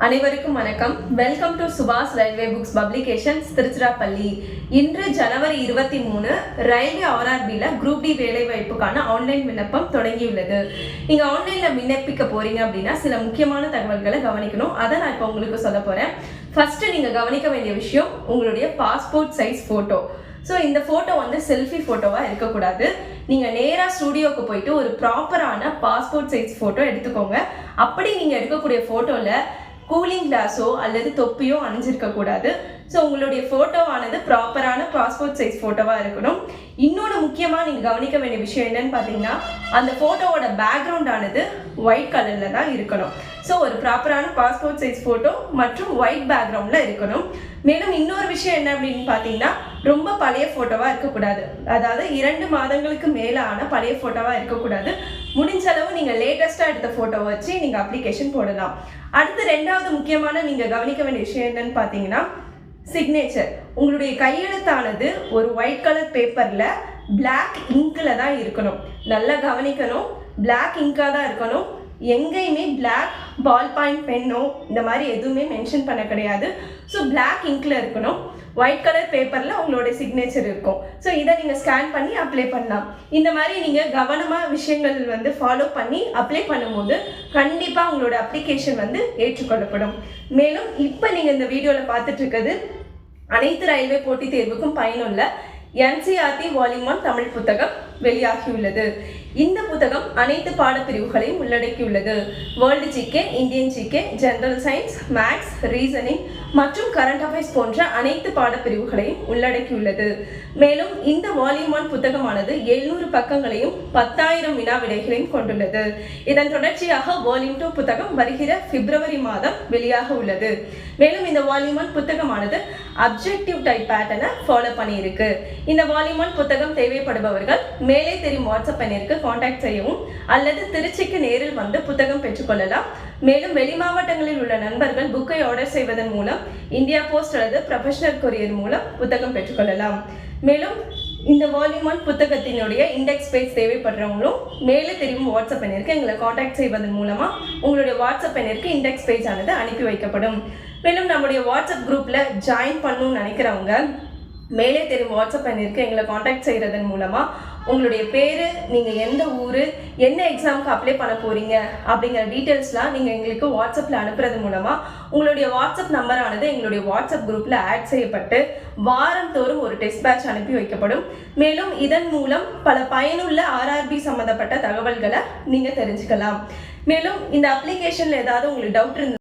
அனைவருக்கும் வணக்கம். Welcome to சுபாஷ் ரயில்வே புக்ஸ் பப்ளிகேஷன்ஸ் திருச்சிராப்பள்ளி. இன்று ஜனவரி 23 ரயில்வே ஆர்ஆர்பியில் குரூப் டி வேலைவாய்ப்புக்கான ஆன்லைன் விண்ணப்பம் தொடங்கியுள்ளது. நீங்கள் ஆன்லைனில் விண்ணப்பிக்க போறீங்க அப்படின்னா சில முக்கியமான தகவல்களை கவனிக்கணும். அதை நான் இப்போ உங்களுக்கு சொல்ல போகிறேன். ஃபர்ஸ்ட் நீங்கள் கவனிக்க வேண்டிய விஷயம் உங்களுடைய பாஸ்போர்ட் சைஸ் ஃபோட்டோ. ஸோ இந்த ஃபோட்டோ செல்ஃபி ஃபோட்டோவாக இருக்கக்கூடாது. நீங்கள் நேராக ஸ்டூடியோவுக்கு போயிட்டு ஒரு ப்ராப்பரான பாஸ்போர்ட் சைஸ் ஃபோட்டோ எடுத்துக்கோங்க. அப்படி நீங்கள் எடுக்கக்கூடிய ஃபோட்டோவில் கூலிங் கிளாஸோ அல்லது தொப்பியோ அணிஞ்சிருக்கக்கூடாது. ஸோ உங்களுடைய ஃபோட்டோவானது ப்ராப்பரான பாஸ்போர்ட் சைஸ் ஃபோட்டோவாக இருக்கணும். இன்னொன்று முக்கியமாக நீங்கள் கவனிக்க வேண்டிய விஷயம் என்னன்னு பார்த்தீங்கன்னா, அந்த ஃபோட்டோவோட பேக்ரவுண்டானது ஒயிட் கலரில் தான் இருக்கணும். ஸோ ஒரு ப்ராப்பரான பாஸ்போர்ட் சைஸ் ஃபோட்டோ மற்றும் ஒயிட் பேக்ரவுண்டில் இருக்கணும். மேலும் இன்னொரு விஷயம் என்ன அப்படின்னு பார்த்தீங்கன்னா, ரொம்ப பழைய ஃபோட்டோவாக இருக்கக்கூடாது. அதாவது 2 மாதங்களுக்கு மேலான பழைய ஃபோட்டோவாக இருக்கக்கூடாது. முடிஞ்ச அளவு நீங்கள் லேட்டஸ்ட்டாக எடுத்த ஃபோட்டோவை வச்சு நீங்கள் அப்ளிகேஷன் போடலாம். அடுத்து 2வது முக்கியமான நீங்கள் கவனிக்க வேண்டிய விஷயம் என்னன்னு பார்த்தீங்கன்னா, சிக்னேச்சர். உங்களுடைய கையெழுத்தானது ஒரு ஒயிட் கலர் பேப்பரில் பிளாக் இங்கில் தான் இருக்கணும். நல்லா கவனிக்கணும், பிளாக் இங்காக தான் இருக்கணும். எங்கேயுமே பிளாக் பால் பாயிண்ட் பென்னோ இந்த மாதிரி எதுவுமே மென்ஷன் பண்ண கிடையாது. ஸோ பிளாக் இங்கில் இருக்கணும். ஒயிட் கலர் பேப்பரில் உங்களோட சிக்னேச்சர் இருக்கும். ஸோ இதை நீங்கள் ஸ்கேன் பண்ணி அப்ளை பண்ணலாம். இந்த மாதிரி நீங்கள் கவனமாக விஷயங்கள் ஃபாலோ பண்ணி அப்ளை பண்ணும்போது கண்டிப்பாக உங்களோட அப்ளிகேஷன் ஏற்றுக்கொள்ளப்படும். மேலும் இப்போ நீங்கள் இந்த வீடியோவில் பார்த்துட்டு இருக்கிறது அனைத்து ரயில்வே போட்டித் தேர்வுக்கும் பயனுள்ள NCERT வால்யூம் 1 தமிழ் புத்தகம் வெளியாகியுள்ளது. இந்த புத்தகம் அனைத்து பாடப்பிரிவுகளையும் உள்ளடக்கியுள்ளது. World GK, Indian GK, general science, maths, reasoning மற்றும் கரண்ட் அஃபேர்ஸ் போன்ற அனைத்து பாடப்பிரிவுகளையும் உள்ளடக்கியுள்ளது. மேலும் இந்த வால்யூம் 1 புத்தகமானது 700 பக்கங்களையும் 10,000 வினா விடைகளையும் கொண்டுள்ளது. இதன் தொடர்ச்சியாக வால்யூம் 2 புத்தகம் வருகிற பிப்ரவரி மாதம் வெளியாக உள்ளது. மேலும் இந்த வால்யூம் 1 புத்தகமானது அப்ஜெக்டிவ் டைப் பேட்டர்னை ஃபாலோ பண்ணியிருக்கு. இந்த வால்யூம் 1 புத்தகம் தேவைப்படுபவர்கள் மேலே தெரியும் வாட்ஸ்அப் எண்ணிற்கு கான்டாக்ட் செய்யவும் அல்லது திருச்சிக்கு நேரில் வந்து புத்தகம் பெற்றுக்கொள்ளலாம். மேலும் வெளி மாவட்டங்களில் உள்ள நண்பர்கள் புக்கை ஆர்டர் செய்வதன் மூலம் இந்தியா போஸ்ட் அல்லது ப்ரொஃபஷனல் கொரியர் மூலம் புத்தகம் பெற்றுக்கொள்ளலாம். மேலும் இந்த வால்யூம் 1 புத்தகத்தினுடைய இண்டெக்ஸ் பேஜ் தேவைப்படுறவங்களும் மேலே தெரியும் வாட்ஸ்அப் எண்ணிற்கு எங்களை கான்டாக்ட் செய்வதன் மூலமாக உங்களுடைய வாட்ஸ்அப் எண்ணிற்கு இண்டெக்ஸ் பேஜ் ஆனது அனுப்பி வைக்கப்படும். மேலும் நம்முடைய வாட்ஸ்அப் குரூப்பில் ஜாயின் பண்ணணும்னு நினைக்கிறவங்க மேலே தெரியும் வாட்ஸ்அப் எண்ணிற்கு எங்களை கான்டாக்ட் செய்கிறதன் மூலமாக உங்களுடைய பேர், நீங்கள் எந்த ஊர், என்ன எக்ஸாமுக்கு அப்ளை பண்ண போகிறீங்க அப்படிங்கிற டீட்டெயில்ஸ்லாம் நீங்கள் எங்களுக்கு வாட்ஸ்அப்பில் அனுப்புறது மூலமாக உங்களுடைய வாட்ஸ்அப் நம்பரானது எங்களுடைய வாட்ஸ்அப் குரூப்பில் ஆட் செய்யப்பட்டு வாரந்தோறும் ஒரு டெஸ்ட் பேட்ச் அனுப்பி வைக்கப்படும். மேலும் இதன் மூலம் பல பயனுள்ள ஆர்ஆர்பி சம்மந்தப்பட்ட தகவல்களை நீங்கள் தெரிஞ்சுக்கலாம். மேலும் இந்த அப்ளிகேஷனில் ஏதாவது உங்களுக்கு டவுட்